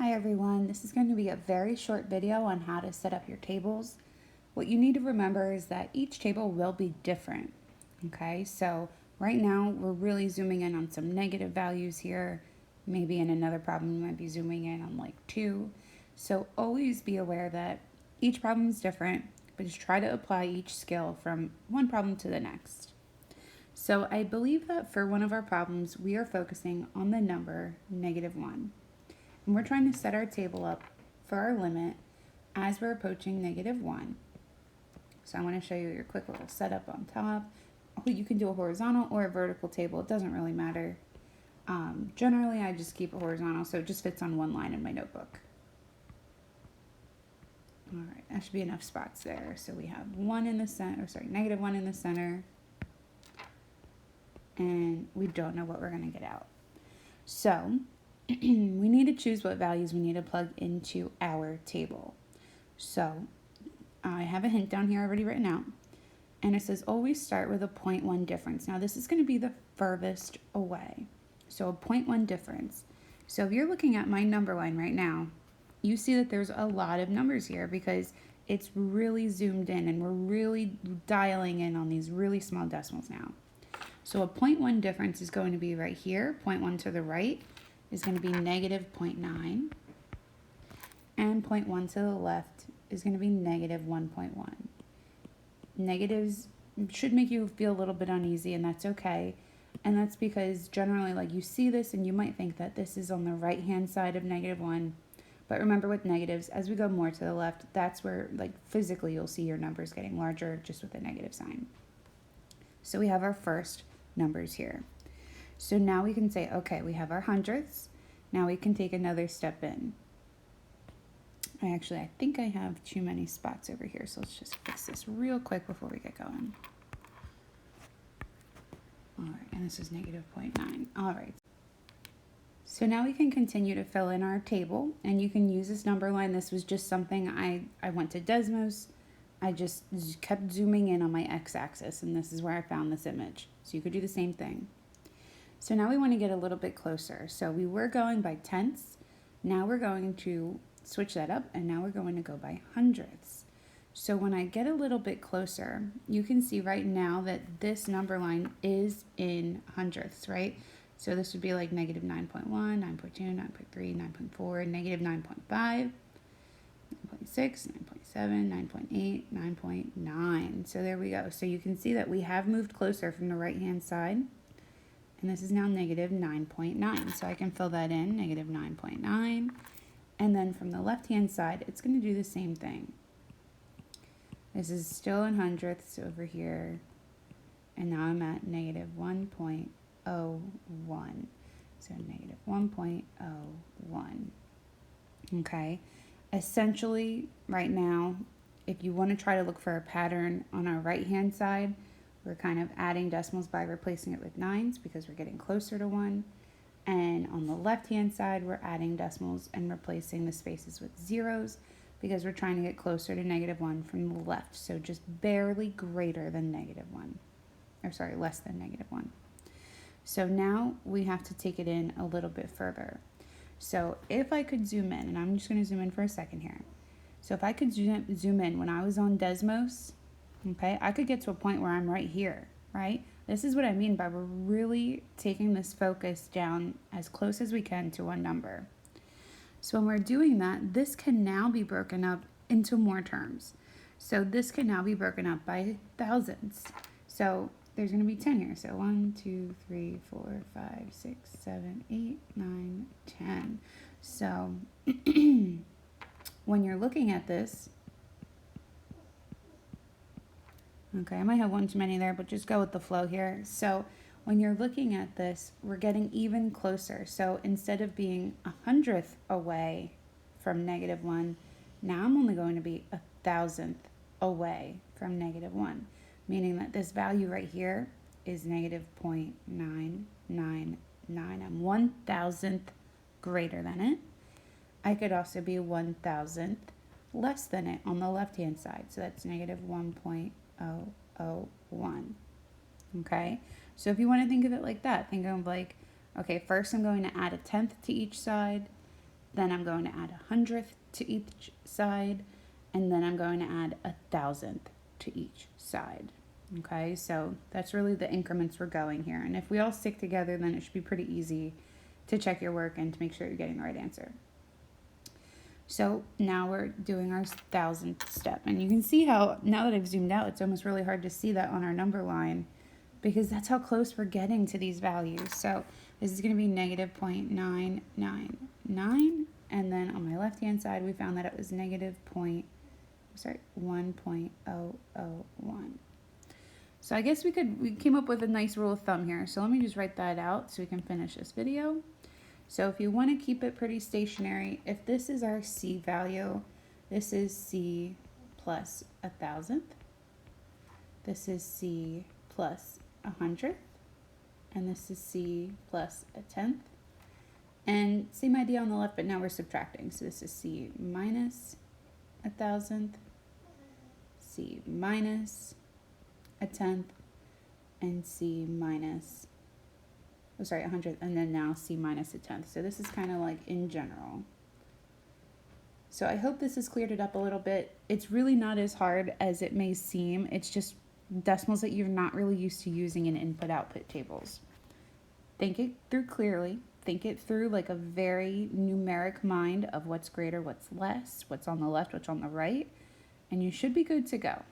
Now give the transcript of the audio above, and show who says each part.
Speaker 1: Hi everyone, this is going to be a very short video on how to set up your tables. What you need to remember is that each table will be different. Okay, so right now we're really zooming in on some negative values here. Maybe in another problem you might be zooming in on like 2. So always be aware that each problem is different, but just try to apply each skill from one problem to the next. So I believe that for one of our problems we are focusing on the number -1. And we're trying to set our table up for our limit as we're approaching -1. So I want to show you your quick little setup on top. You can do a horizontal or a vertical table. It doesn't really matter. Generally, I just keep it horizontal so it just fits on one line in my notebook. All right, that should be enough spots there. So we have 1 in the center, -1 in the center. And we don't know what we're going to get out. So we need to choose what values we need to plug into our table. So I have a hint down here already written out, and it says always start with a 0.1 difference. Now this is going to be the furthest away, so a 0.1 difference. So if you're looking at my number line right now, you see that there's a lot of numbers here because it's really zoomed in and we're really dialing in on these really small decimals now. So a 0.1 difference is going to be right here. 0.1 to the right is going to be -0.9, and 0.1 to the left is going to be -1.1. Negatives should make you feel a little bit uneasy, and that's okay. And that's because generally, like, you see this and you might think that this is on the right hand side of -1, but remember with negatives, as we go more to the left, that's where, like, physically you'll see your numbers getting larger just with a negative sign. So we have our first numbers here. So now we can say, okay, we have our hundredths. Now we can take another step in. I think I have too many spots over here, so let's just fix this real quick before we get going. All right, and this is -0.9. All right. So now we can continue to fill in our table, and you can use this number line. This was just something I went to Desmos. I just kept zooming in on my x-axis, and this is where I found this image. So you could do the same thing. So now we want to get a little bit closer. So we were going by tenths. Now we're going to switch that up, and now we're going to go by hundredths. So when I get a little bit closer, you can see right now that this number line is in hundredths, right? So this would be like -9.1, 9.2, 9.3, 9.4, -9.5, 9.6, 9.7, 9.8, 9.9. So there we go. So you can see that we have moved closer from the right-hand side. And this is now -9.9. So I can fill that in, -9.9. And then from the left-hand side, it's going to do the same thing. This is still in hundredths over here. And now I'm at -1.01. So -1.01. Okay. Essentially, right now, if you want to try to look for a pattern on our right-hand side, we're kind of adding decimals by replacing it with 9s because we're getting closer to 1. And on the left-hand side, we're adding decimals and replacing the spaces with 0s because we're trying to get closer to -1 from the left. So just barely greater than -1. Or sorry, less than -1. So now we have to take it in a little bit further. So if I could zoom in, and I'm just going to zoom in for a second here. So if I could zoom in when I was on Desmos, okay, I could get to a point where I'm right here, right? This is what I mean by we're really taking this focus down as close as we can to one number. So when we're doing that, this can now be broken up into more terms. So this can now be broken up by thousands. So there's going to be 10 here. So 1, 2, 3, 4, 5, 6, 7, 8, 9, 10. So when you're looking at this, okay, I might have one too many there, but just go with the flow here. So when you're looking at this, we're getting even closer. So instead of being 100th away from -1, now I'm only going to be 1,000th away from -1, meaning that this value right here is -0.999. I'm 1,000th greater than it. I could also be 1,000th less than it on the left-hand side. So that's -1.001. Okay, so if you want to think of it like that, think of like, okay, first I'm going to add a tenth to each side, then I'm going to add 100th to each side, and then I'm going to add 1,000th to each side. Okay, so that's really the increments we're going here. And if we all stick together, then it should be pretty easy to check your work and to make sure you're getting the right answer. So now we're doing our 1,000th step. And you can see how, now that I've zoomed out, it's almost really hard to see that on our number line, because that's how close we're getting to these values. So this is going to be negative 0.999. And then on my left-hand side, we found that it was negative 1.001. So I guess we came up with a nice rule of thumb here. So let me just write that out so we can finish this video. So if you want to keep it pretty stationary, if this is our C value, this is C plus 1,000th. This is C plus 100th. And this is C plus 1/10. And same idea on the left, but now we're subtracting. So this is C minus 1,000th, C minus 1/10, and C minus, 100th, and then now C minus 1/10. So this is kind of like in general. So I hope this has cleared it up a little bit. It's really not as hard as it may seem. It's just decimals that you're not really used to using in input-output tables. Think it through clearly. Think it through like a very numeric mind of what's greater, what's less, what's on the left, what's on the right, and you should be good to go.